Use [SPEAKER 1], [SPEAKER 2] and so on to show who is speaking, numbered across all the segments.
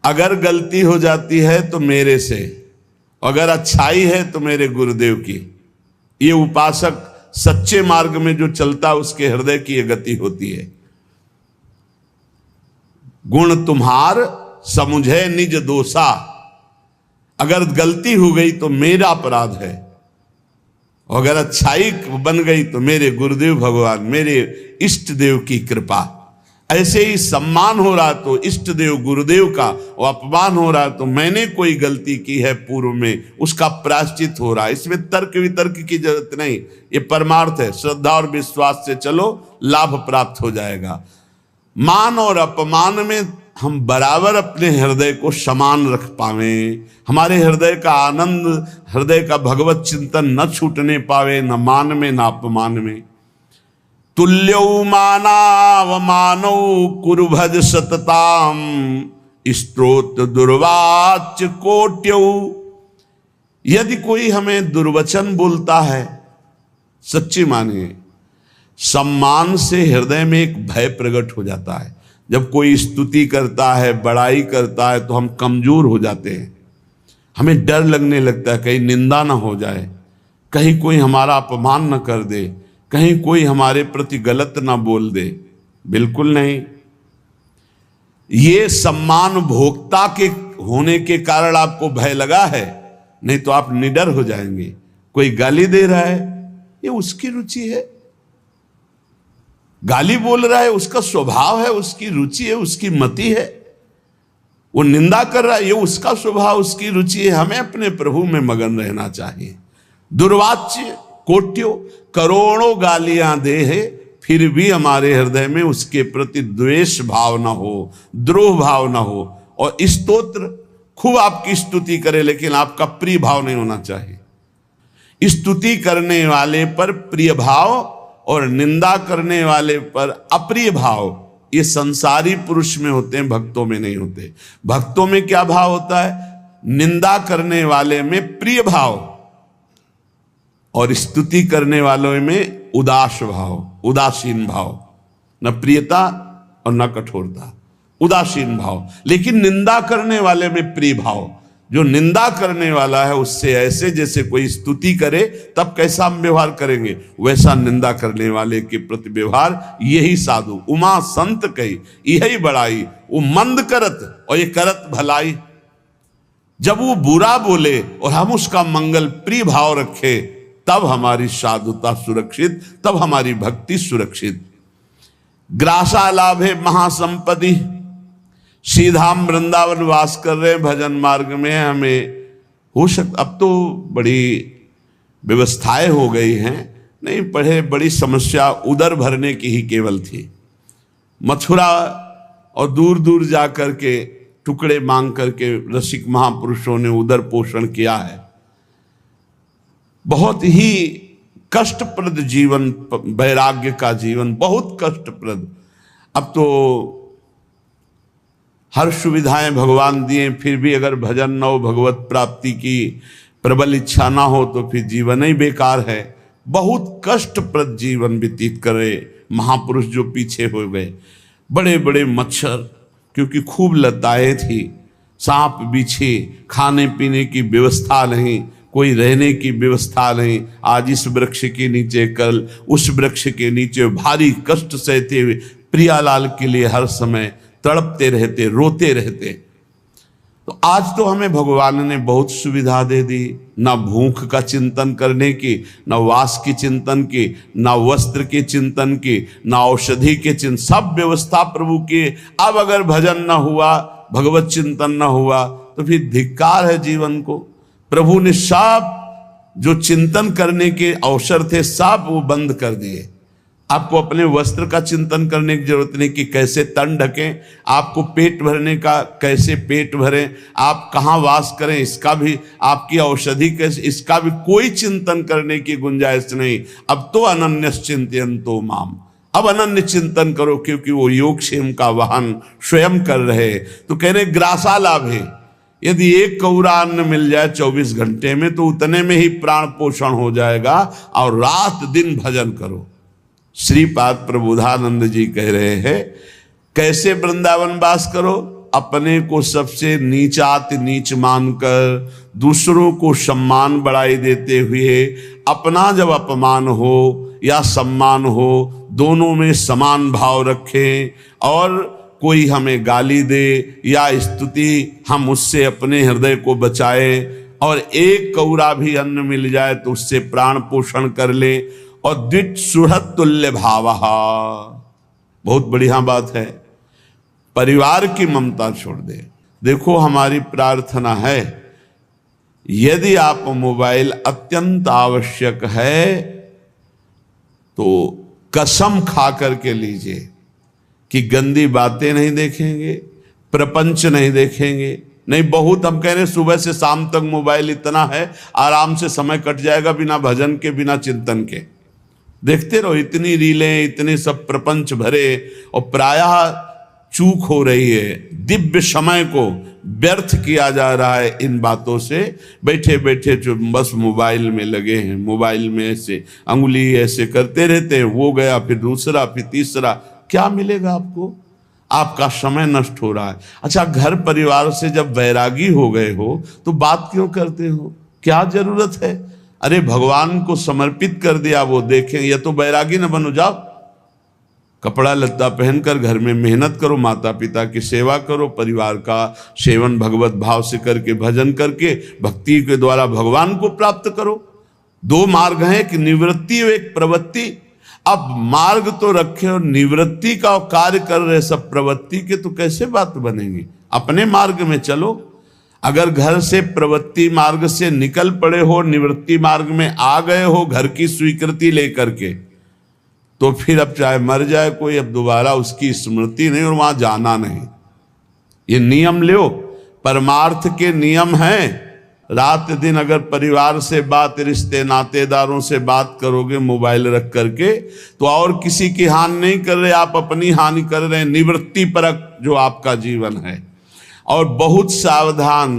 [SPEAKER 1] अगर गलती हो जाती है तो मेरे से, अगर अच्छाई है तो मेरे गुरुदेव की। ये उपासक सच्चे मार्ग में जो चलता उसके हृदय की ये गति होती है। गुण तुम्हार समुझे निज दोषा, अगर गलती हो गई तो मेरा अपराध है, अगर अच्छाई बन गई तो मेरे गुरुदेव भगवान, मेरे इष्ट देव की कृपा। ऐसे ही सम्मान हो रहा तो इष्ट देव गुरुदेव का, और अपमान हो रहा तो मैंने कोई गलती की है पूर्व में, उसका प्रायश्चित हो रहा है। इसमें तर्क वितर्क की जरूरत नहीं, ये परमार्थ है। श्रद्धा और विश्वास से चलो, लाभ प्राप्त हो जाएगा। मान और अपमान में हम बराबर अपने हृदय को समान रख पावे, हमारे हृदय का आनंद, हृदय का भगवत चिंतन न छूटने पावे, न मान में न अपमान में। तुल्यौ मानावमानौ कुरु भज सतताम, स्तोत्र दुर्वाच्य कोट्यौ। यदि कोई हमें दुर्वचन बोलता है, सच्ची मानिए, सम्मान से हृदय में एक भय प्रकट हो जाता है। जब कोई स्तुति करता है, बड़ाई करता है, तो हम कमजोर हो जाते हैं। हमें डर लगने लगता है कहीं निंदा ना हो जाए, कहीं कोई हमारा अपमान न कर दे, कहीं कोई हमारे प्रति गलत ना बोल दे। बिल्कुल नहीं। ये सम्मान भोक्ता के होने के कारण आपको भय लगा है, नहीं तो आप निडर हो जाएंगे। कोई गाली दे रहा है, ये उसकी रुचि है। गाली बोल रहा है, उसका स्वभाव है, उसकी रुचि है, उसकी मति है। वो निंदा कर रहा है, ये उसका स्वभाव, उसकी रुचि है। हमें अपने प्रभु में मगन रहना चाहिए। दुर्वाच्य कोट्यो, करोड़ों गालियां दे है, फिर भी हमारे हृदय में उसके प्रति द्वेष भाव ना हो, द्रोह भाव ना हो। और स्तोत्र खूब आपकी स्तुति करे, लेकिन आपका प्रिय भाव नहीं होना चाहिए। स्तुति करने वाले पर प्रिय भाव और निंदा करने वाले पर अप्रिय भाव, ये संसारी पुरुष में होते हैं, भक्तों में नहीं होते। भक्तों में क्या भाव होता है? निंदा करने वाले में प्रिय भाव और स्तुति करने वालों में उदास भाव, उदासीन भाव। न प्रियता और न कठोरता, उदासीन भाव। लेकिन निंदा करने वाले में प्रिय भाव। जो निंदा करने वाला है उससे ऐसे जैसे कोई स्तुति करे तब कैसा हम व्यवहार करेंगे, वैसा निंदा करने वाले के प्रति व्यवहार। यही साधु उमा संत कही यही बड़ाई, वो मंद करत और ये करत भलाई। जब वो बुरा बोले और हम उसका मंगल प्रिय भाव रखे, तब हमारी साधुता सुरक्षित, तब हमारी भक्ति सुरक्षित। ग्रासा लाभे महासंपत्ति, सीधा हम वृंदावन वास कर रहे हैं, भजन मार्ग में हमें हो सकता। अब तो बड़ी व्यवस्थाएं हो गई हैं, नहीं पढ़े बड़ी समस्या उदर भरने की ही केवल थी। मथुरा और दूर दूर जा कर के टुकड़े मांग करके रसिक महापुरुषों ने उदर पोषण किया है। बहुत ही कष्टप्रद जीवन, वैराग्य का जीवन बहुत कष्टप्रद। अब तो हर सुविधाएं भगवान दिए, फिर भी अगर भजन न हो, भगवत प्राप्ति की प्रबल इच्छा ना हो, तो फिर जीवन ही बेकार है। बहुत कष्टप्रद जीवन व्यतीत करे महापुरुष जो पीछे हो गए। बड़े बड़े मच्छर, क्योंकि खूब लताएं थी, सांप बिछे, खाने पीने की व्यवस्था नहीं, कोई रहने की व्यवस्था नहीं। आज इस वृक्ष के नीचे, कल उस वृक्ष के नीचे भारी कष्ट सहते हुए प्रियालाल के लिए हर समय तड़पते रहते, रोते रहते। तो आज तो हमें भगवान ने बहुत सुविधा दे दी, ना भूख का चिंतन करने की, ना वास की चिंतन की, ना वस्त्र के चिंतन की, ना औषधि के चिंतन, सब व्यवस्था प्रभु की। अब अगर भजन ना हुआ, भगवत चिंतन ना हुआ, तो फिर धिक्कार है जीवन को। प्रभु ने सब जो चिंतन करने के अवसर थे सब वो बंद कर दिए। आपको अपने वस्त्र का चिंतन करने की जरूरत नहीं कि कैसे तन ढकें, आपको पेट भरने का कैसे पेट भरें, आप कहाँ वास करें इसका भी, आपकी औषधि कैसे, इसका भी कोई चिंतन करने की गुंजाइश नहीं। अब तो अनन्यश्चिंतयन्तो माम, अब अनन्य चिंतन करो, क्योंकि वो योगक्षेम का वाहन स्वयं कर रहे। तो कह रहे ग्रासा लाभ है, यदि एक कौरा अन्न मिल जाए 24 घंटे में तो उतने में ही प्राण पोषण हो जाएगा। और रात दिन भजन करो। श्रीपाद प्रबोधानंद जी कह रहे हैं कैसे वृंदावन वास करो, अपने को सबसे नीचाति नीच मानकर दूसरों को सम्मान बढ़ाई देते हुए अपना जब अपमान हो या सम्मान हो, दोनों में समान भाव रखें, और कोई हमें गाली दे या स्तुति, हम उससे अपने हृदय को बचाएं, और एक कौरा भी अन्न मिल जाए तो उससे प्राण पोषण कर ले। और द्विज सुहृद तुल्य भावः, बहुत बढ़िया बात है, परिवार की ममता छोड़ दे। देखो हमारी प्रार्थना है, यदि आप मोबाइल अत्यंत आवश्यक है तो कसम खा करके लीजिए कि गंदी बातें नहीं देखेंगे, प्रपंच नहीं देखेंगे। नहीं, बहुत हम कह रहे सुबह से शाम तक मोबाइल इतना है, आराम से समय कट जाएगा बिना भजन के, बिना चिंतन के। देखते रहो, इतनी रीलें, इतने सब प्रपंच भरे, और प्रायः चूक हो रही है। दिव्य समय को व्यर्थ किया जा रहा है इन बातों से। बैठे बैठे जो बस मोबाइल में लगे हैं, मोबाइल में ऐसे अंगुली ऐसे करते रहते हैं, वो गया फिर दूसरा फिर तीसरा, क्या मिलेगा आपको? आपका समय नष्ट हो रहा है। अच्छा, घर परिवार से जब वैरागी हो गए हो तो बात क्यों करते हो? क्या जरूरत है? अरे भगवान को समर्पित कर दिया, वो देखें। या तो वैरागी न बनो, जाओ कपड़ा लत्ता पहनकर घर में मेहनत करो, माता पिता की सेवा करो, परिवार का सेवन भगवत भाव से करके, भजन करके, भक्ति के द्वारा भगवान को प्राप्त करो। दो मार्ग हैं, कि निवृत्ति और एक प्रवृत्ति। अब मार्ग तो रखे और निवृत्ति का कार्य कर रहे सब प्रवृत्ति के, तो कैसे बात बनेगी? अपने मार्ग में चलो। अगर घर से प्रवृत्ति मार्ग से निकल पड़े हो, निवृत्ति मार्ग में आ गए हो घर की स्वीकृति लेकर के, तो फिर अब चाहे मर जाए कोई, अब दोबारा उसकी स्मृति नहीं और वहां जाना नहीं। ये नियम लो, परमार्थ के नियम हैं। रात दिन अगर परिवार से बात, रिश्ते नातेदारों से बात करोगे मोबाइल रख करके, तो और किसी की हानि नहीं कर रहे, आप अपनी हानि कर रहे हैं। निवृत्ति परक जो आपका जीवन है। और बहुत सावधान,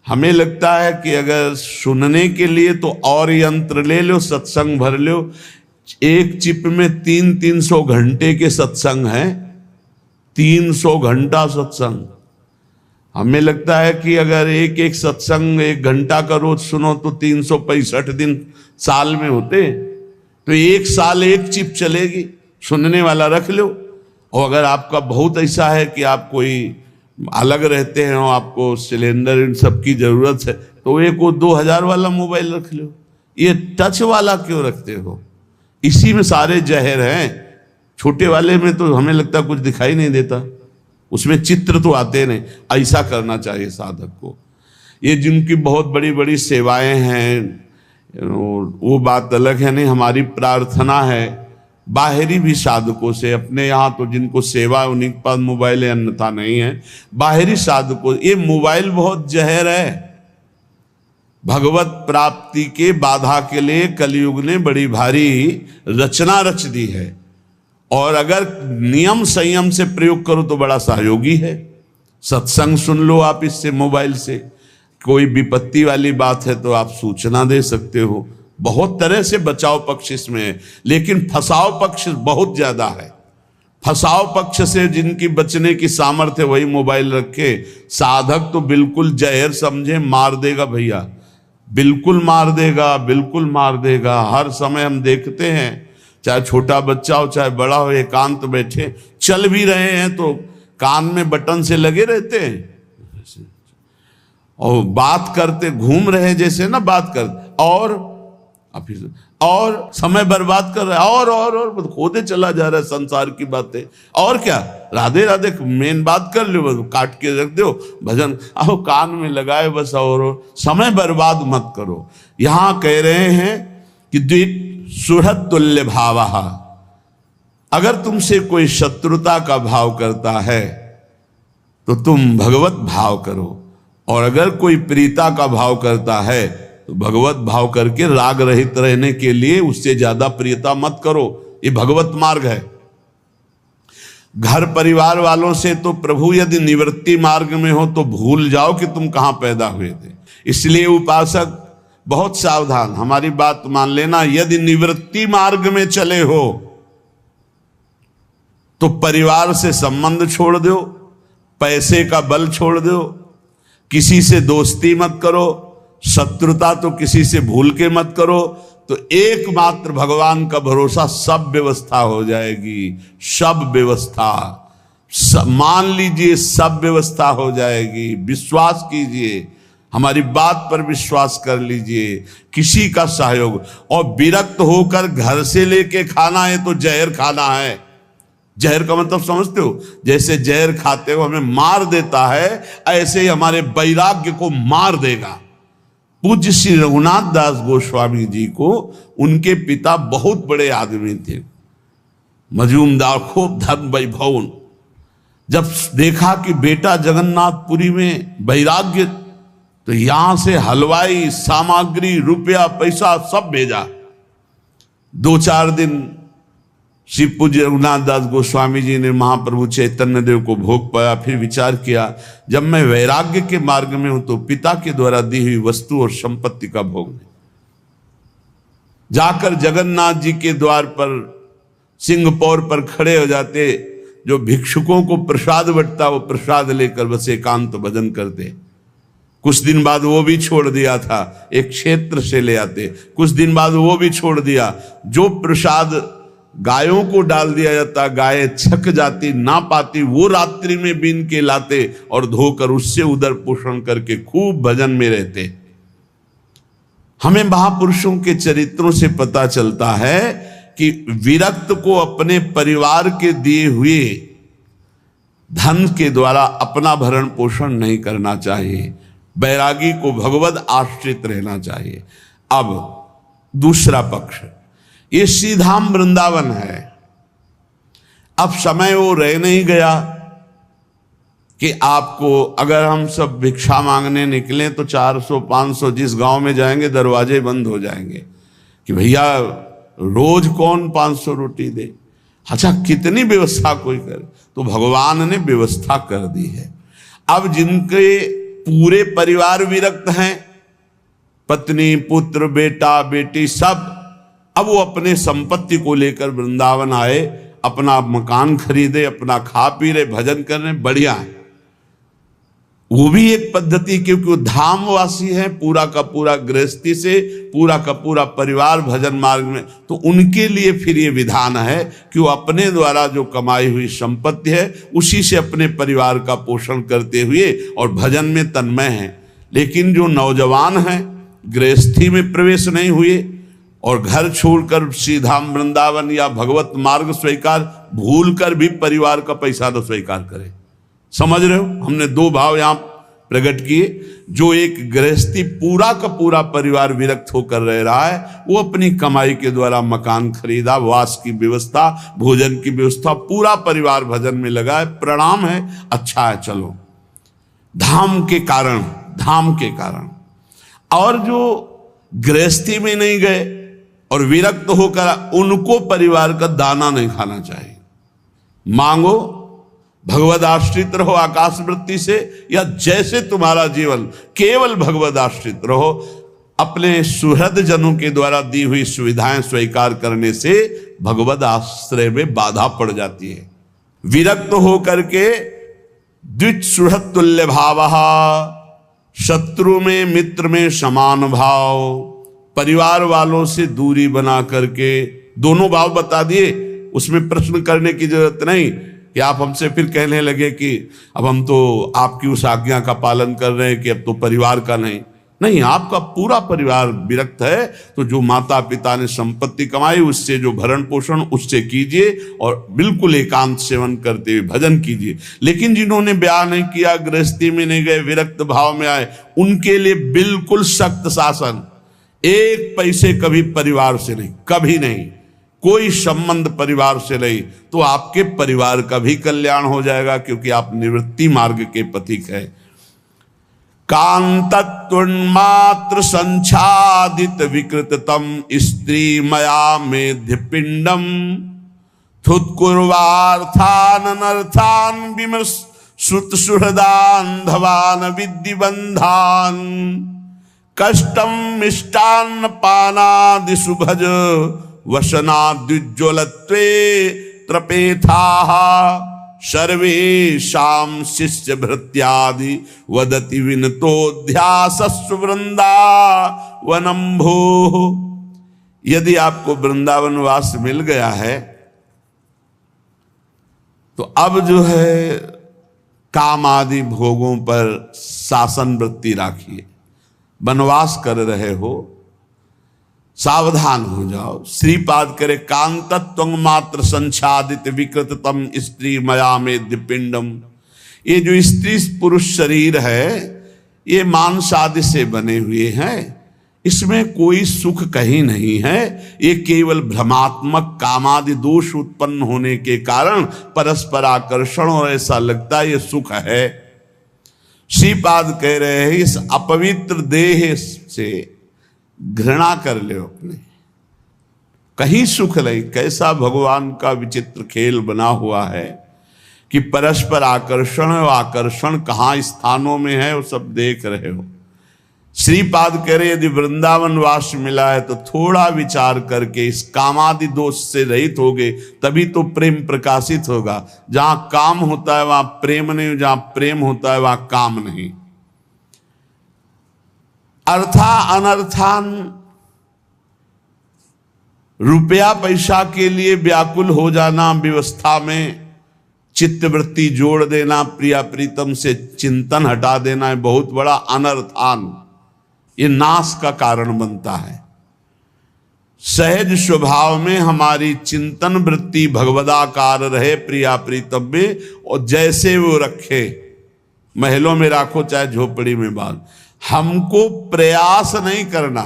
[SPEAKER 1] हमें लगता है कि अगर सुनने के लिए तो और यंत्र ले लो, सत्संग भर लो। एक चिप में 300 घंटे के सत्संग हैं, 300 घंटा सत्संग। हमें लगता है कि अगर एक एक सत्संग 1 घंटा का रोज सुनो तो 365 दिन साल में होते, तो 1 साल 1 चिप चलेगी। सुनने वाला रख लो। और अगर आपका बहुत ऐसा है कि आप कोई अलग रहते हैं और आपको सिलेंडर इन सब की जरूरत है, तो एक वो 2000 वाला मोबाइल रख लो। ये टच वाला क्यों रखते हो? इसी में सारे जहर हैं। छोटे वाले में तो हमें लगता कुछ दिखाई नहीं देता, उसमें चित्र तो आते नहीं। ऐसा करना चाहिए साधक को। ये जिनकी बहुत बड़ी बड़ी सेवाएं हैं वो बात अलग है। नहीं, हमारी प्रार्थना है बाहरी भी साधकों से, अपने यहाँ तो जिनको सेवा उन्हीं के पास मोबाइल है, अन्यथा नहीं है। बाहरी साधकों, ये मोबाइल बहुत जहर है। भगवत प्राप्ति के बाधा के लिए कलयुग ने बड़ी भारी रचना रच दी है, और अगर नियम संयम से प्रयोग करो तो बड़ा सहयोगी है। सत्संग सुन लो आप इससे, मोबाइल से। कोई विपत्ति वाली बात है तो आप सूचना दे सकते हो। बहुत तरह से बचाव पक्ष इसमें है, लेकिन फसाव पक्ष बहुत ज्यादा है। फसाव पक्ष से जिनकी बचने की सामर्थ्य वही मोबाइल रखे। साधक तो बिल्कुल जहर समझे, मार देगा भैया, बिल्कुल मार देगा, बिल्कुल मार देगा। हर समय हम देखते हैं, चाहे छोटा बच्चा हो चाहे बड़ा हो, एकांत बैठे, चल भी रहे हैं तो कान में बटन से लगे रहते हैं, और बात करते घूम रहे जैसे ना बात करते, और समय बर्बाद कर रहा है, और खोदे चला जा रहा है संसार की बातें। और क्या, राधे राधे मेन बात कर लो, बस काट के रख दो, भजन आओ कान में लगाए बस, और समय बर्बाद मत करो। यहां कह रहे हैं कि द्विज सुहृद तुल्य भावः। अगर तुमसे कोई शत्रुता का भाव करता है तो तुम भगवत भाव करो, और अगर कोई प्रीता का भाव करता है तो भगवत भाव करके राग रहित रहने के लिए उससे ज्यादा प्रियता मत करो। ये भगवत मार्ग है। घर परिवार वालों से तो प्रभु यदि निवृत्ति मार्ग में हो तो भूल जाओ कि तुम कहां पैदा हुए थे। इसलिए उपासक बहुत सावधान, हमारी बात मान लेना। यदि निवृत्ति मार्ग में चले हो तो परिवार से संबंध छोड़ दो, पैसे का बल छोड़ दो, किसी से दोस्ती मत करो, शत्रुता तो किसी से भूल के मत करो, तो एकमात्र भगवान का भरोसा, सब व्यवस्था हो जाएगी। सब व्यवस्था, मान लीजिए सब व्यवस्था हो जाएगी। विश्वास कीजिए, हमारी बात पर विश्वास कर लीजिए, किसी का सहयोग। और विरक्त होकर घर से लेके खाना है तो जहर खाना है। जहर का मतलब समझते हो? जैसे जहर खाते हो हमें मार देता है, ऐसे ही हमारे वैराग्य को मार देगा। पूज्य श्री रघुनाथ दास गोस्वामी जी को उनके पिता बहुत बड़े आदमी थे, मजूमदार, खूब धन वैभव। जब देखा कि बेटा जगन्नाथपुरी में वैराग्य, तो यहां से हलवाई, सामग्री, रुपया, पैसा सब भेजा। 2-4 दिन श्री पूज्य रघुनाथ दास गोस्वामी जी ने महाप्रभु चैतन्य देव को भोग पाया। फिर विचार किया, जब मैं वैराग्य के मार्ग में हूं तो पिता के द्वारा दी हुई वस्तु और संपत्ति का भोग नहीं। जाकर जगन्नाथ जी के द्वार पर सिंहपौर पर खड़े हो जाते, जो भिक्षुकों को प्रसाद बंटता वो प्रसाद लेकर बस एकांत भजन करते। कुछ दिन बाद वो भी छोड़ दिया था, एक क्षेत्र से ले आते। कुछ दिन बाद वो भी छोड़ दिया। जो प्रसाद गायों को डाल दिया जाता, गायें छक जाती, ना पाती, वो रात्रि में बीन के लाते और धोकर उससे उदर पोषण करके खूब भजन में रहते। हमें महापुरुषों के चरित्रों से पता चलता है कि विरक्त को अपने परिवार के दिए हुए धन के द्वारा अपना भरण पोषण नहीं करना चाहिए। बैरागी को भगवत आश्रित रहना चाहिए। अब दूसरा पक्ष, ये श्रीधाम वृंदावन है। अब समय वो रह नहीं गया कि आपको, अगर हम सब भिक्षा मांगने निकले तो 400-500 जिस गांव में जाएंगे दरवाजे बंद हो जाएंगे कि भैया रोज कौन 500 रोटी दे। अच्छा, कितनी व्यवस्था कोई करे, तो भगवान ने व्यवस्था कर दी है। अब जिनके पूरे परिवार विरक्त हैं, पत्नी, पुत्र, बेटा, बेटी सब, अब वो अपने संपत्ति को लेकर वृंदावन आए, अपना मकान खरीदे, अपना खा पी रहे, भजन कर रहे, बढ़िया है। वो भी एक पद्धति, क्योंकि वो धामवासी है, पूरा का पूरा गृहस्थी से पूरा का पूरा परिवार भजन मार्ग में, तो उनके लिए फिर ये विधान है कि वो अपने द्वारा जो कमाई हुई संपत्ति है उसी से अपने परिवार का पोषण करते हुए और भजन में तन्मय है। लेकिन जो नौजवान हैं, गृहस्थी में प्रवेश नहीं हुए और घर छोड़कर श्रीधाम वृंदावन या भगवत मार्ग स्वीकार, भूल कर भी परिवार का पैसा तो स्वीकार करे। समझ रहे हो? हमने 2 भाव यहां प्रकट किए। जो एक गृहस्थी पूरा का पूरा परिवार विरक्त होकर रह रहा है, वो अपनी कमाई के द्वारा मकान खरीदा, वास की व्यवस्था, भोजन की व्यवस्था, पूरा परिवार भजन में लगा है। प्रणाम है, अच्छा है, चलो। धाम के कारण, धाम के कारण। और जो गृहस्थी में नहीं गए और विरक्त होकर, उनको परिवार का दाना नहीं खाना चाहिए। मांगो, भगवद आश्रित रहो आकाश वृत्ति से, या जैसे तुम्हारा जीवन केवल भगवद आश्रित रहो। अपने सुहृद जनों के द्वारा दी हुई सुविधाएं स्वीकार करने से भगवद आश्रय में बाधा पड़ जाती है। विरक्त होकर के द्विज सुहृद तुल्य भाव, शत्रु में मित्र में समान भाव, परिवार वालों से दूरी बना करके, दोनों भाव बता दिए। उसमें प्रश्न करने की जरूरत नहीं कि आप हमसे फिर कहने लगे कि अब हम तो आपकी उस आज्ञा का पालन कर रहे हैं कि अब तो परिवार का नहीं, आपका पूरा परिवार विरक्त है, तो जो माता पिता ने संपत्ति कमाई उससे जो भरण पोषण उससे कीजिए और बिल्कुल एकांत सेवन करते हुए भजन कीजिए। लेकिन जिन्होंने ब्याह नहीं किया, गृहस्थी में नहीं गए, विरक्त भाव में आए, उनके लिए बिल्कुल सख्त शासन। 1 पैसे कभी परिवार से नहीं, कभी नहीं, कोई संबंध परिवार से नहीं, तो आपके परिवार का भी कल्याण हो जाएगा, क्योंकि आप निवृत्ति मार्ग के पथिक है। कांतत्वन्मात्र संच्छादित विकृततम स्त्री मया मेध्य पिंडम थुत्कुर्वार्थान अनर्थान विमर्श श्रुत सुहृदान धवान विद्धिबंधान कष्टम मिष्टान्न पानादि सुभज वसनाद्युज्ज्वलत्वे त्रपेथाः सर्वेषां शिष्य भृत्यादि वदति विनतोध्यासस्व वृंदावनम भोः। यदि आपको वृंदावन वास मिल गया है तो अब जो है काम आदि भोगों पर शासन वृत्ति राखिए। वनवास कर रहे हो, सावधान हो जाओ। श्रीपाद करे कांतत्वं मात्र संच्छादित विकृततम स्त्री मया मेद्य पिंडम। ये जो स्त्री पुरुष शरीर है ये मांस आदि से बने हुए हैं, इसमें कोई सुख कहीं नहीं है। ये केवल भ्रमात्मक कामादि दोष उत्पन्न होने के कारण परस्पर आकर्षण और ऐसा लगता है ये सुख है। श्रीपाद कह रहे हैं इस अपवित्र देह से घृणा कर ले अपने, कहीं सुख नहीं। कैसा भगवान का विचित्र खेल बना हुआ है कि परस्पर आकर्षण और आकर्षण कहाँ स्थानों में है वो सब देख रहे हो। श्रीपाद कह रहे यदि वृंदावन वास मिला है तो थोड़ा विचार करके इस कामादि दोष से रहित होगे, तभी तो प्रेम प्रकाशित होगा। जहां काम होता है वहां प्रेम नहीं, जहां प्रेम होता है वहां काम नहीं। अर्था अनर्थान, रुपया पैसा के लिए व्याकुल हो जाना, व्यवस्था में चित्तवृत्ति जोड़ देना, प्रिया प्रीतम से चिंतन हटा देना है बहुत बड़ा अनर्थान, ये नाश का कारण बनता है। सहज स्वभाव में हमारी चिंतन वृत्ति भगवदाकार रहे प्रिया प्रीतम में, और जैसे वो रखे, महलों में राखो चाहे झोपड़ी में बांध। हमको प्रयास नहीं करना,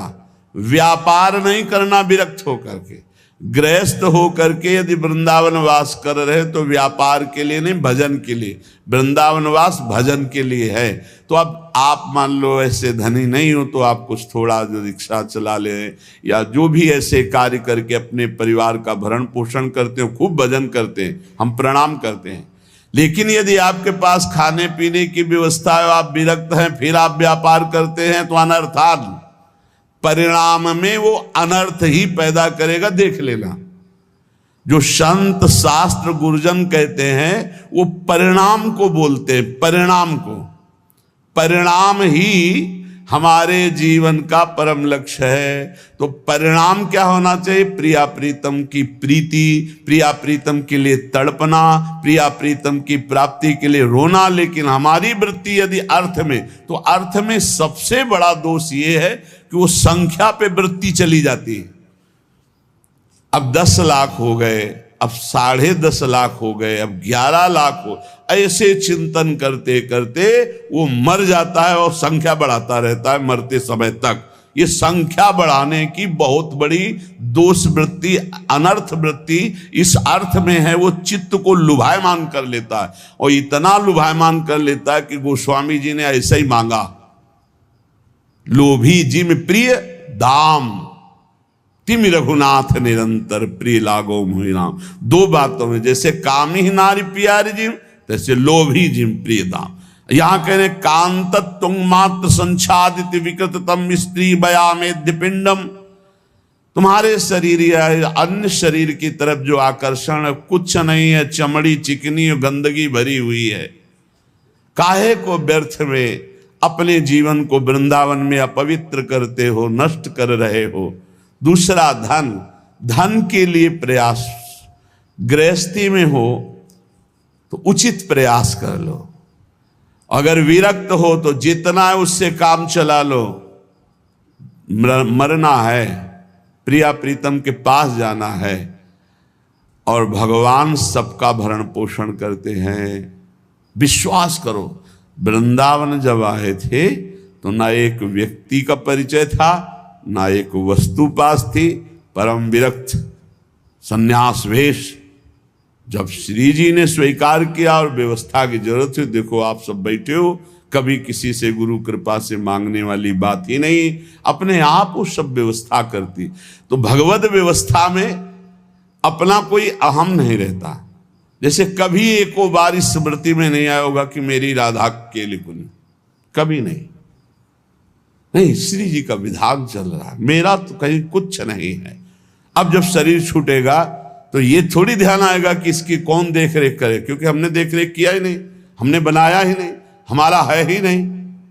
[SPEAKER 1] व्यापार नहीं करना विरक्त होकर के। गृहस्थ होकर के यदि वृंदावन वास कर रहे तो व्यापार के लिए नहीं, भजन के लिए। वृंदावन वास भजन के लिए है। तो अब आप मान लो ऐसे धनी नहीं हो तो आप कुछ थोड़ा जो रिक्शा चला ले या जो भी ऐसे कार्य करके अपने परिवार का भरण पोषण करते हो, खूब भजन करते हैं, हम प्रणाम करते हैं। लेकिन यदि आपके पास खाने पीने की व्यवस्था है, आप विरक्त हैं, फिर आप व्यापार करते हैं तो अनर्थान, परिणाम में वो अनर्थ ही पैदा करेगा। देख लेना, जो संत शास्त्र गुरुजन कहते हैं वो परिणाम को बोलते हैं, परिणाम को। परिणाम ही हमारे जीवन का परम लक्ष्य है। तो परिणाम क्या होना चाहिए? प्रिया प्रीतम की प्रीति, प्रिया प्रीतम के लिए तड़पना, प्रिया प्रीतम की प्राप्ति के लिए रोना। लेकिन हमारी वृत्ति यदि अर्थ में, तो अर्थ में सबसे बड़ा दोष ये है कि वो संख्या पे वृत्ति चली जाती है। अब 10 लाख हो गए, अब 10.5 लाख हो गए, अब 11 लाख हो, ऐसे चिंतन करते करते वो मर जाता है और संख्या बढ़ाता रहता है मरते समय तक। ये संख्या बढ़ाने की बहुत बड़ी दोष वृत्ति, अनर्थ वृत्ति इस अर्थ में है। वो चित्त को लुभायमान कर लेता है, और इतना लुभायमान कर लेता है कि गोस्वामी जी ने ऐसा ही मांगा, लोभी जिम प्रिय दाम तिम रघुनाथ निरंतर प्रिय लागो मुहि राम। 2 बातों में, जैसे कामी ही नारी प्यारी जिम, तैसे लोभी जिम प्रिय दाम। यहां कह रहे कांतत्व मात्र संच्छादित विकृततम स्त्री बयामेद्य पिंडम। तुम्हारे शरीर या अन्य शरीर की तरफ जो आकर्षण कुछ नहीं है, चमड़ी चिकनी और गंदगी भरी हुई है। काहे को व्यर्थ में अपने जीवन को वृंदावन में अपवित्र करते हो, नष्ट कर रहे हो। दूसरा धन, धन के लिए प्रयास, गृहस्थी में हो तो उचित प्रयास कर लो। अगर विरक्त हो तो जितना है उससे काम चला लो। मरना है, प्रिया प्रीतम के पास जाना है, और भगवान सबका भरण पोषण करते हैं। विश्वास करो, वृंदावन जब आए थे तो ना एक व्यक्ति का परिचय था, ना एक वस्तु पास थी, परम विरक्त संन्यास वेश। जब श्री जी ने स्वीकार किया और व्यवस्था की जरूरत हुई, देखो आप सब बैठे हो, कभी किसी से गुरु कृपा से मांगने वाली बात ही नहीं, अपने आप वो सब व्यवस्था करती। तो भगवत व्यवस्था में अपना कोई अहम नहीं रहता। जैसे कभी एको बार इस स्मृति में नहीं आया होगा कि मेरी राधा के लिए कुनी, कभी नहीं। नहीं, श्री जी का विधान चल रहा है, मेरा तो कहीं कुछ नहीं है। अब जब शरीर छूटेगा तो ये थोड़ी ध्यान आएगा कि इसकी कौन देख रेख करे, क्योंकि हमने देख रेख किया ही नहीं, हमने बनाया ही नहीं, हमारा है ही नहीं।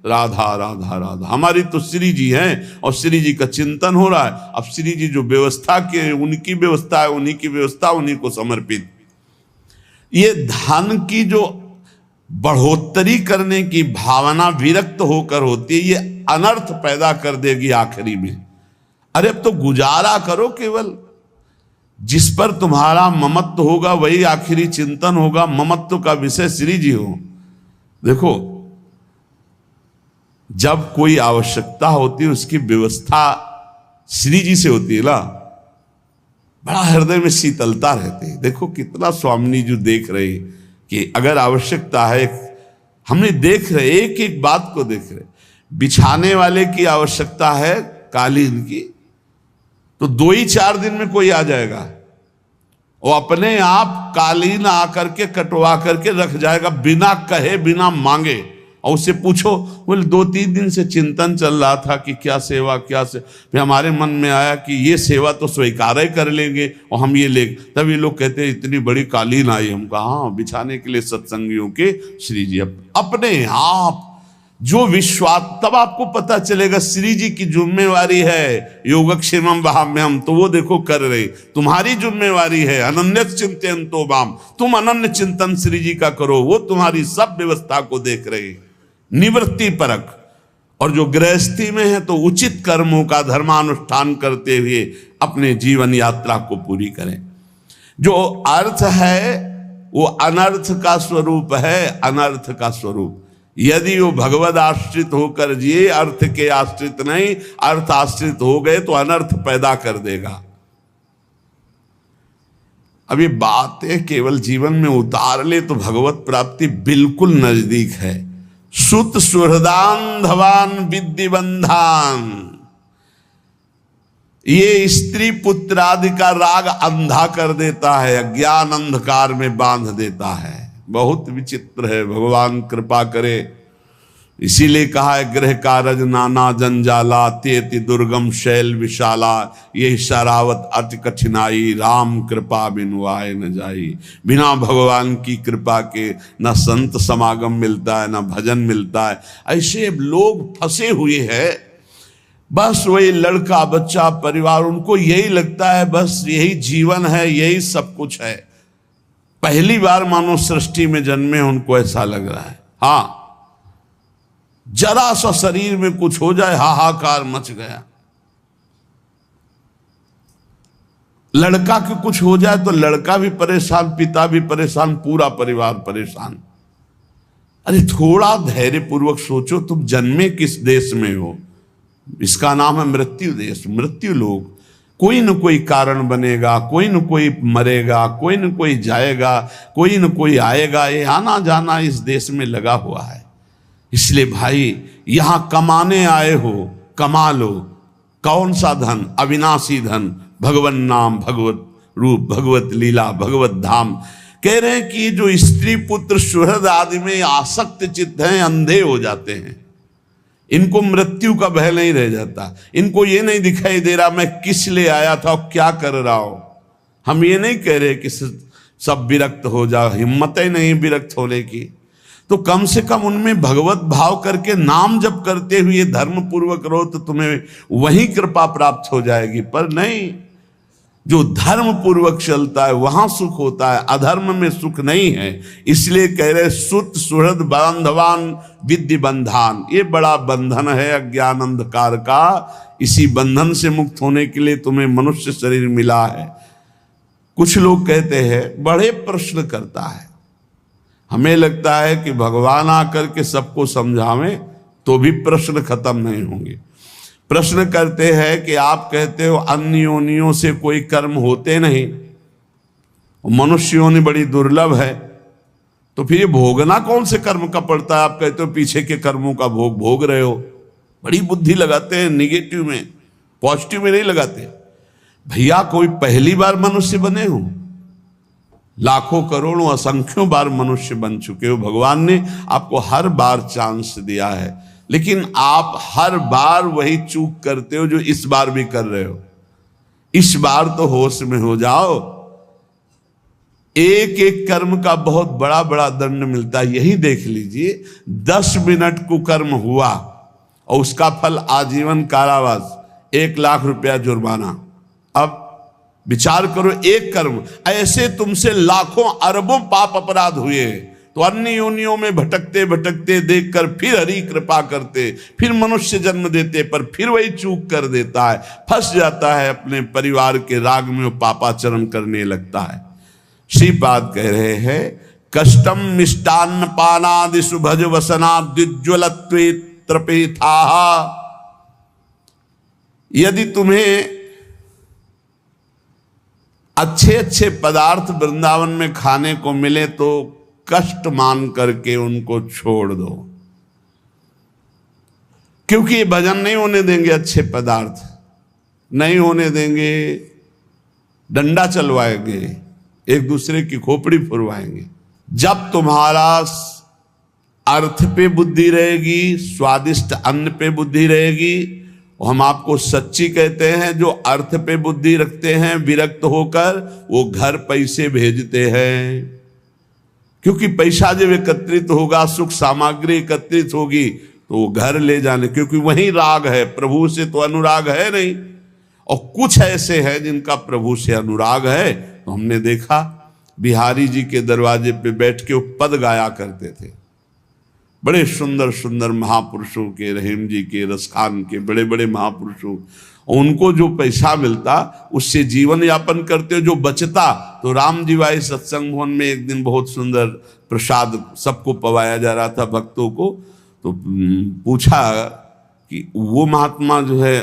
[SPEAKER 1] राधा राधा राधा, हमारी तो श्री जी हैं और श्री जी का चिंतन हो रहा है। अब श्री जी जो व्यवस्था के, उनकी व्यवस्था है, उन्हीं की व्यवस्था, उन्हीं को समर्पित। ये धन की जो बढ़ोतरी करने की भावना विरक्त होकर होती है, ये अनर्थ पैदा कर देगी आखिरी में। अरे अब तो गुजारा करो, केवल जिस पर तुम्हारा ममत्व होगा वही आखिरी चिंतन होगा। ममत्व का विषय श्री जी हो। देखो, जब कोई आवश्यकता होती है उसकी व्यवस्था श्री जी से होती है ना, बड़ा हृदय में शीतलता रहती है। देखो कितना स्वामी जी देख रहे कि अगर आवश्यकता है, हमने देख रहे, एक एक बात को देख रहे। बिछाने वाले की आवश्यकता है कालीन की, तो 2 ही 4 दिन में कोई आ जाएगा, वो अपने आप कालीन आकर के कटवा करके रख जाएगा, बिना कहे बिना मांगे। और उससे पूछो, बोले 2-3 दिन से चिंतन चल रहा था कि क्या सेवा, क्या से फिर हमारे मन में आया कि ये सेवा तो स्वीकार ही कर लेंगे और हम ये ले। तब ये लोग कहते हैं इतनी बड़ी कालीन आई। हम कहा हाँ, बिछाने के लिए सत्संगियों के श्री जी अपने आप जो विश्वास, तब आपको पता चलेगा श्री जी की जिम्मेवारी है योगक्षेमम वहाम्यहम, तो वो देखो कर रहे। तुम्हारी जिम्मेवारी है अनन्य चिंतयन्तो माम, तुम अनन्य चिंतन श्री जी का करो, वो तुम्हारी सब व्यवस्था को देख रहे। निवृत्ति परक, और जो गृहस्थी में है तो उचित कर्मों का धर्मानुष्ठान करते हुए अपने जीवन यात्रा को पूरी करें। जो अर्थ है वो अनर्थ का स्वरूप है, अनर्थ का स्वरूप। यदि वो भगवद आश्रित होकर जिए, अर्थ के आश्रित नहीं, अर्थ आश्रित हो गए तो अनर्थ पैदा कर देगा। अब ये बातें केवल जीवन में उतार ले तो भगवत प्राप्ति बिल्कुल नजदीक है। सुत सुहृदान धवान विद्धि बंधान, ये स्त्री पुत्र आदि का राग अंधा कर देता है, अज्ञान अंधकार में बांध देता है। बहुत विचित्र है, भगवान कृपा करे। इसीलिए कहा है गृह कारज नाना जंजाला, तेति दुर्गम शैल विशाला, ये शरावत अति कठिनाई, राम कृपा बिनु आए न जाई। बिना भगवान की कृपा के न संत समागम मिलता है, न भजन मिलता है। ऐसे लोग फंसे हुए हैं, बस वही लड़का बच्चा परिवार, उनको यही लगता है बस यही जीवन है, यही सब कुछ है। पहली बार मानो सृष्टि में जन्मे, उनको ऐसा लग रहा है। हाँ, जरा सा शरीर में कुछ हो जाए हाहाकार मच गया। लड़का के कुछ हो जाए तो लड़का भी परेशान, पिता भी परेशान, पूरा परिवार परेशान। अरे थोड़ा धैर्य पूर्वक सोचो, तुम जन्मे किस देश में हो? इसका नाम है मृत्यु देश, मृत्यु लोक। कोई न कोई कारण बनेगा, कोई न कोई मरेगा, कोई न कोई जाएगा, कोई न कोई आएगा। ये आना जाना इस देश में लगा हुआ है। इसलिए भाई, यहां कमाने आए हो, कमा लो। कौन सा धन? अविनाशी धन, भगवन नाम, भगवत रूप, भगवत लीला, भगवत धाम। कह रहे हैं कि जो स्त्री पुत्र सुहृद आदि में आसक्त चित्त हैं, अंधे हो जाते हैं। इनको मृत्यु का भय नहीं रह जाता। इनको ये नहीं दिखाई दे रहा मैं किस लिए आया था और क्या कर रहा हूं। हम ये नहीं कह रहे कि सब विरक्त हो जाओ, हिम्मत ही नहीं विरक्त होने की। तो कम से कम उनमें भगवत भाव करके नाम जप करते हुए धर्म पूर्वक रहो तो तुम्हें वही कृपा प्राप्त हो जाएगी। पर नहीं, जो धर्म पूर्वक चलता है वहां सुख होता है, अधर्म में सुख नहीं है। इसलिए कह रहे सुत सुहृद बांधवान विद्धि बंधान, ये बड़ा बंधन है अज्ञान अंधकार का। इसी बंधन से मुक्त होने के लिए तुम्हें मनुष्य शरीर मिला है। कुछ लोग कहते हैं, बड़े प्रश्न करता है, हमें लगता है कि भगवान आकर के सबको समझावें तो भी प्रश्न खत्म नहीं होंगे। प्रश्न करते हैं कि आप कहते हो अन्य योनियों से कोई कर्म होते नहीं, मनुष्य योनि बड़ी दुर्लभ है, तो फिर ये भोगना कौन से कर्म का पड़ता है? आप कहते हो पीछे के कर्मों का भोग भोग रहे हो। बड़ी बुद्धि लगाते हैं निगेटिव में, पॉजिटिव में नहीं लगाते। भैया कोई पहली बार मनुष्य बने हो? लाखों करोड़ों असंख्यों बार मनुष्य बन चुके हो। भगवान ने आपको हर बार चांस दिया है, लेकिन आप हर बार वही चूक करते हो जो इस बार भी कर रहे हो। इस बार तो होश में हो जाओ। एक एक कर्म का बहुत बड़ा बड़ा दंड मिलता है। यही देख लीजिए, 10 मिनट कुकर्म हुआ और उसका फल आजीवन कारावास, 1 लाख रुपया जुर्माना। अब विचार करो, एक कर्म, ऐसे तुमसे लाखों अरबों पाप अपराध हुए, तो अन्य योनियों में भटकते भटकते देखकर फिर हरि कृपा करते, फिर मनुष्य जन्म देते, पर फिर वही चूक कर देता है, फंस जाता है अपने परिवार के राग में, वो पापाचरण करने लगता है। श्रीपाद कह रहे हैं, कष्टम मिष्टान्न पानादिषु भज वसनाद्युज्ज्वलत्वे त्रपेथा। यदि तुम्हें अच्छे अच्छे पदार्थ वृंदावन में खाने को मिले तो कष्ट मान करके उनको छोड़ दो, क्योंकि ये भजन नहीं होने देंगे, अच्छे पदार्थ नहीं होने देंगे, डंडा चलवाएंगे, एक दूसरे की खोपड़ी फुरवाएंगे। जब तुम्हारा अर्थ पे बुद्धि रहेगी, स्वादिष्ट अन्न पे बुद्धि रहेगी, हम आपको सच्ची कहते हैं, जो अर्थ पे बुद्धि रखते हैं विरक्त होकर, वो घर पैसे भेजते हैं, क्योंकि पैसा जब एकत्रित होगा, सुख सामग्री एकत्रित होगी, तो वो घर ले जाने, क्योंकि वही राग है, प्रभु से तो अनुराग है नहीं। और कुछ ऐसे हैं जिनका प्रभु से अनुराग है, तो हमने देखा बिहारी जी के दरवाजे पे बैठ के वो पद गाया करते थे, बड़े सुंदर सुंदर महापुरुषों के, रहीम जी के, रसखान के, बड़े बड़े महापुरुषों, उनको जो पैसा मिलता उससे जीवन यापन करते, जो बचता तो राम जी भाई सत्संग भवन में एक दिन बहुत सुंदर प्रसाद सबको पवाया जा रहा था भक्तों को, तो पूछा कि वो महात्मा जो है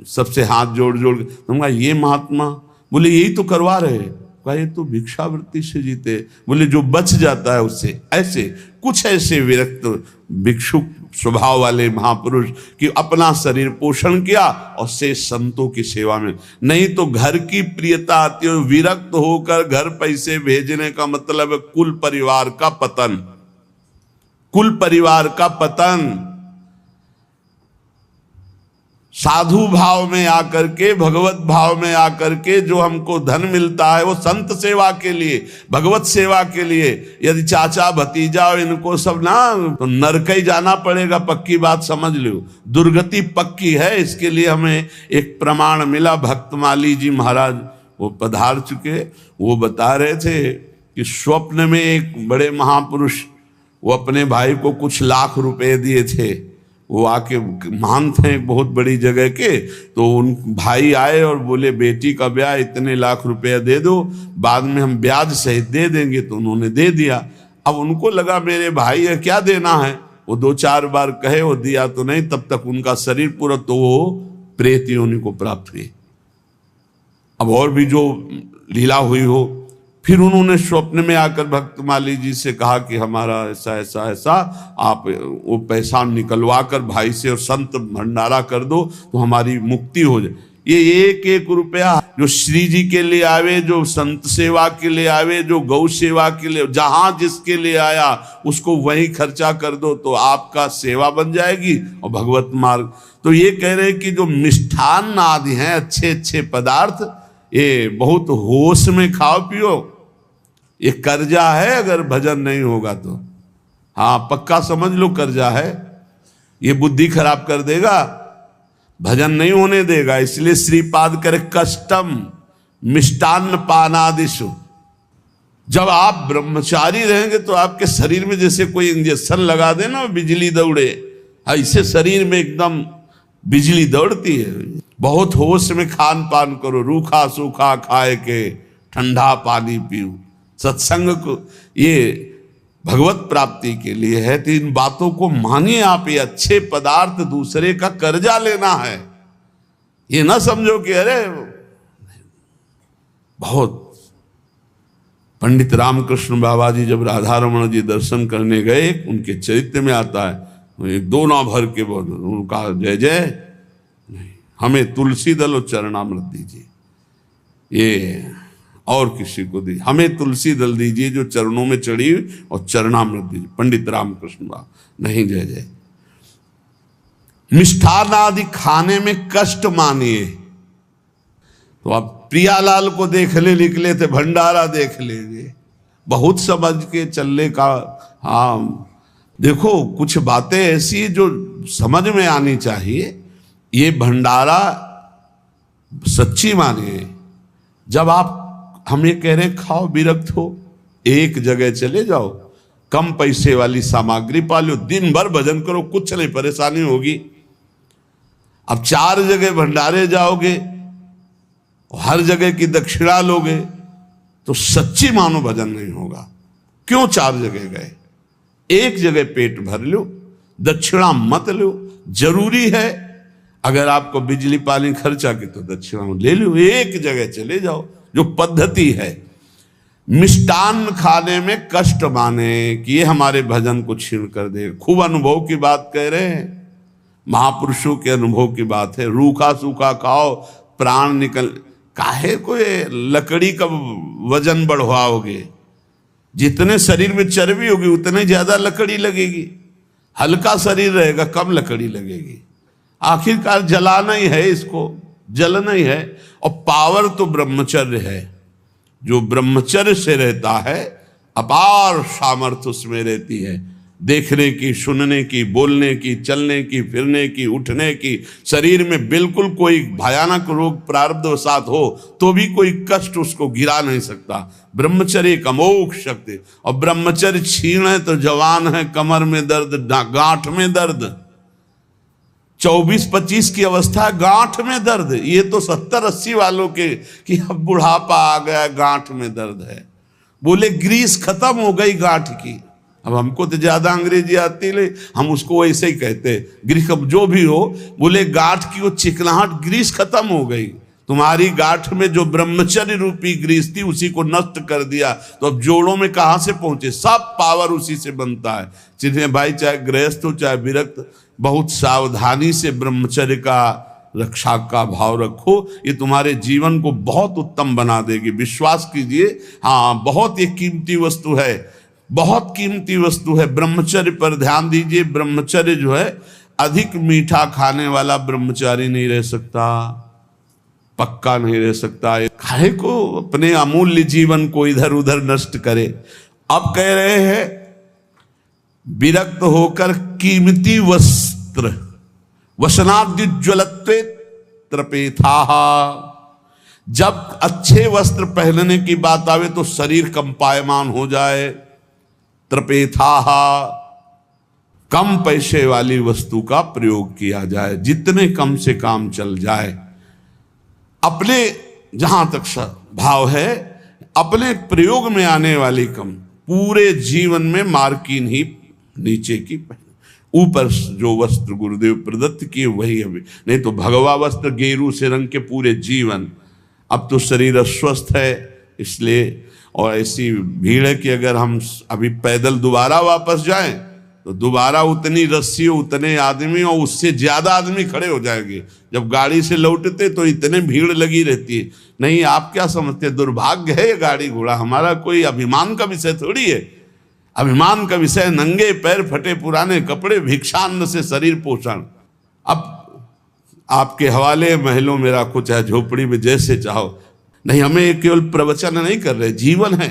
[SPEAKER 1] सबसे हाथ जोड़ जोड़, तुमका ये महात्मा, बोले यही तो करवा रहे, कहा ये तो भिक्षावृत्ति से जीते, बोले जो बच जाता है उससे। ऐसे कुछ ऐसे विरक्त भिक्षुक स्वभाव वाले महापुरुष कि अपना शरीर पोषण किया और से संतों की सेवा में, नहीं तो घर की प्रियता आती है, विरक्त होकर घर पैसे भेजने का मतलब है कुल परिवार का पतन, कुल परिवार का पतन। साधु भाव में आकर के, भगवत भाव में आकर के जो हमको धन मिलता है वो संत सेवा के लिए, भगवत सेवा के लिए। यदि चाचा भतीजा और इनको सब ना, तो नरक ही जाना पड़ेगा, पक्की बात समझ लो, दुर्गति पक्की है। इसके लिए हमें एक प्रमाण मिला, भक्तमाली जी महाराज वो पधार चुके, वो बता रहे थे कि स्वप्न में एक बड़े महापुरुष वो अपने भाई को कुछ लाख रुपए दिए थे, वो आके महान थे बहुत बड़ी जगह के, तो उन भाई आए और बोले बेटी का ब्याह इतने लाख रुपया दे दो, बाद में हम ब्याज सहित दे देंगे, तो उन्होंने दे दिया। अब उनको लगा मेरे भाई है क्या देना है, वो 2-4 बार कहे, वो दिया तो नहीं, तब तक उनका शरीर पूरा, तो वो प्रेत योनि को प्राप्त हुई। अब और भी जो लीला हुई हो, फिर उन्होंने स्वप्न में आकर भक्तमाली जी से कहा कि हमारा ऐसा ऐसा ऐसा, आप वो पैसा निकलवा कर भाई से और संत भंडारा कर दो तो हमारी मुक्ति हो जाए। ये एक एक रुपया जो श्री जी के लिए आवे, जो संत सेवा के लिए आवे, जो गौ सेवा के लिए, जहां जिसके लिए आया उसको वही खर्चा कर दो, तो आपका सेवा बन जाएगी और भगवत मार्ग। तो ये कह रहे कि जो मिष्ठान आदि हैं, अच्छे अच्छे पदार्थ, ये बहुत होश में खाओ पियो, ये कर्जा है अगर भजन नहीं होगा तो। हाँ पक्का समझ लो कर्जा है, ये बुद्धि खराब कर देगा, भजन नहीं होने देगा। इसलिए श्रीपाद करे कष्टम मिष्टान्न पानादिषु। जब आप ब्रह्मचारी रहेंगे तो आपके शरीर में जैसे कोई इंजेक्शन लगा दे ना, बिजली दौड़े, ऐसे शरीर में एकदम बिजली दौड़ती है। बहुत होश में खान पान करो, रूखा सूखा खाए के, ठंडा पानी पियो। सत्संग को ये भगवत प्राप्ति के लिए है, तो इन बातों को मानिए आप। ये अच्छे पदार्थ दूसरे का कर्जा लेना है, ये ना समझो कि अरे बहुत। पंडित रामकृष्ण बाबा जी जब राधा रमण जी दर्शन करने गए, उनके चरित्र में आता है, एक दो ना भर के बहुत उनका जय जय नहीं, हमें तुलसी दल और चरणामृत दीजिए, ये और किसी को दीजिए, हमें तुलसी दल दीजिए जो चरणों में चढ़ी, और चरणामृत दीजिए। पंडित रामकृष्ण बाबा नहीं, जय जय। मिष्ठान आदि खाने में कष्ट मानिए। तो आप प्रियालाल को देख ले, निकले थे भंडारा देख लेंगे, बहुत समझ के चलने का। हाँ देखो, कुछ बातें ऐसी जो समझ में आनी चाहिए। ये भंडारा सच्ची मानिए, जब आप हम ये कह रहे हैं खाओ विरक्त हो, एक जगह चले जाओ, कम पैसे वाली सामग्री पालो, दिन भर भजन करो, कुछ नहीं परेशानी होगी। अब 4 जगह भंडारे जाओगे, हर जगह की दक्षिणा लोगे, तो सच्ची मानो भजन नहीं होगा। क्यों 4 जगह गए? एक जगह पेट भर लो, दक्षिणा मत लो। जरूरी है अगर आपको बिजली पानी खर्चा की तो दक्षिणा ले लो, एक जगह चले जाओ, जो पद्धति है। मिष्टान्न खाने में कष्ट माने कि ये हमारे भजन को छीन कर दे। खूब अनुभव की बात कह रहे हैं, महापुरुषों के अनुभव की बात है। रूखा सूखा खाओ, प्राण निकल, काहे को ये लकड़ी का वजन बढ़वाओगे? जितने शरीर में चर्बी होगी उतने ज्यादा लकड़ी लगेगी। हल्का शरीर रहेगा, कम लकड़ी लगेगी। आखिरकार जलाना ही है, इसको जलना ही है। और पावर तो ब्रह्मचर्य है। जो ब्रह्मचर्य से रहता है, अपार सामर्थ्य उसमें रहती है, देखने की, सुनने की, बोलने की, चलने की, फिरने की, उठने की। शरीर में बिल्कुल कोई भयानक रोग प्रारब्धवशात हो तो भी कोई कष्ट उसको गिरा नहीं सकता। ब्रह्मचर्य एक अमोघ शक्ति। और ब्रह्मचर्य छीन है तो जवान है, कमर में दर्द, गांठ में दर्द। 24-25 की अवस्था, गांठ में दर्द। ये तो 70-80 वालों के कि अब बुढ़ापा आ गया, गांठ में दर्द है। बोले ग्रीस खत्म हो गई गांठ की। अब हमको तो ज्यादा अंग्रेजी आती है, हम उसको वैसे ही कहते ग्रीस, जो भी हो। बोले गांठ की वो चिकनाहट, ग्रीस खत्म हो गई। तुम्हारी गांठ में जो ब्रह्मचर्य रूपी ग्रीस थी उसी को नष्ट कर दिया, तो अब जोड़ों में कहां से पहुंचे? सब पावर उसी से बनता है। चिन्हें भाई, चाहे गृहस्थ हो चाहे विरक्त, बहुत सावधानी से ब्रह्मचर्य का रक्षा का भाव रखो। ये तुम्हारे जीवन को बहुत उत्तम बना देगी, विश्वास कीजिए। हाँ, बहुत ये कीमती वस्तु है, बहुत कीमती वस्तु है। ब्रह्मचर्य पर ध्यान दीजिए। ब्रह्मचर्य जो है, अधिक मीठा खाने वाला ब्रह्मचारी नहीं रह सकता, पक्का नहीं रह सकता। काहे को अपने अमूल्य जीवन को इधर उधर नष्ट करे। अब कह रहे हैं विरक्त होकर कीमती वस्त्र, वसनाद्युज्वलत्वे त्रपेथाः। जब अच्छे वस्त्र पहनने की बात आवे तो शरीर कंपायमान हो जाए। त्रपेथाः, कम पैसे वाली वस्तु का प्रयोग किया जाए, जितने कम से काम चल जाए। अपने जहां तक भाव है, अपने प्रयोग में आने वाली कम, पूरे जीवन में मार्किन ही नीचे की पहने, ऊपर जो वस्त्र गुरुदेव प्रदत्त किए वही अभी, नहीं तो भगवा वस्त्र गेरू से रंग के पूरे जीवन। अब तो शरीर अस्वस्थ है इसलिए, और ऐसी भीड़ है कि अगर हम अभी पैदल दोबारा वापस जाएं तो दोबारा उतनी रस्सी, उतने आदमी और उससे ज्यादा आदमी खड़े हो जाएंगे। जब गाड़ी से लौटते तो इतने भीड़ लगी रहती है। नहीं, आप क्या समझते, दुर्भाग्य है ये गाड़ी घोड़ा, हमारा कोई अभिमान का विषय थोड़ी है। अभिमान का विषय नंगे पैर, फटे पुराने कपड़े, भिक्षान्न से शरीर पोषण। अब आपके हवाले महलों में रखो, चाहे झोपड़ी में, जैसे चाहो। नहीं, हमें केवल प्रवचन नहीं कर रहे, जीवन है।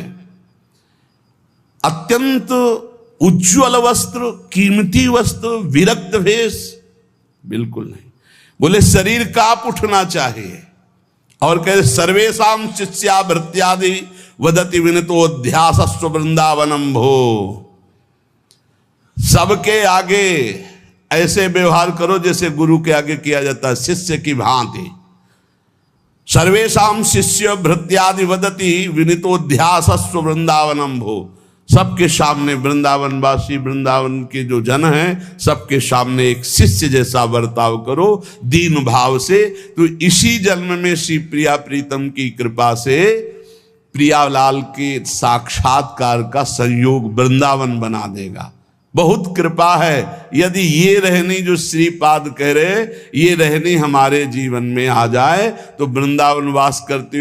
[SPEAKER 1] अत्यंत उज्ज्वल वस्त्र, कीमती वस्त्र, विरक्त भेष बिल्कुल नहीं। बोले शरीर कांप उठना चाहिए। और कहे सर्वेशाम शिष्या भृत्यादि वदति विनतोध्यासस्व वृंदावनम भो। सबके आगे ऐसे व्यवहार करो जैसे गुरु के आगे किया जाता है, शिष्य की भांति। सर्वेशाम शिष्य भृत्यादि वदति विनितोध्यासस्व वृंदावनम भो। सबके सामने वृंदावन वासी, वृंदावन के जो जन हैं, सबके सामने एक शिष्य जैसा बर्ताव करो, दीन भाव से। तो इसी जन्म में श्री प्रिया प्रीतम की कृपा से प्रियालाल के साक्षात्कार का संयोग वृंदावन बना देगा। बहुत कृपा है। यदि ये रहनी जो श्रीपाद कह रहे, ये रहनी हमारे जीवन में आ जाए तो वृंदावन वास करते हुए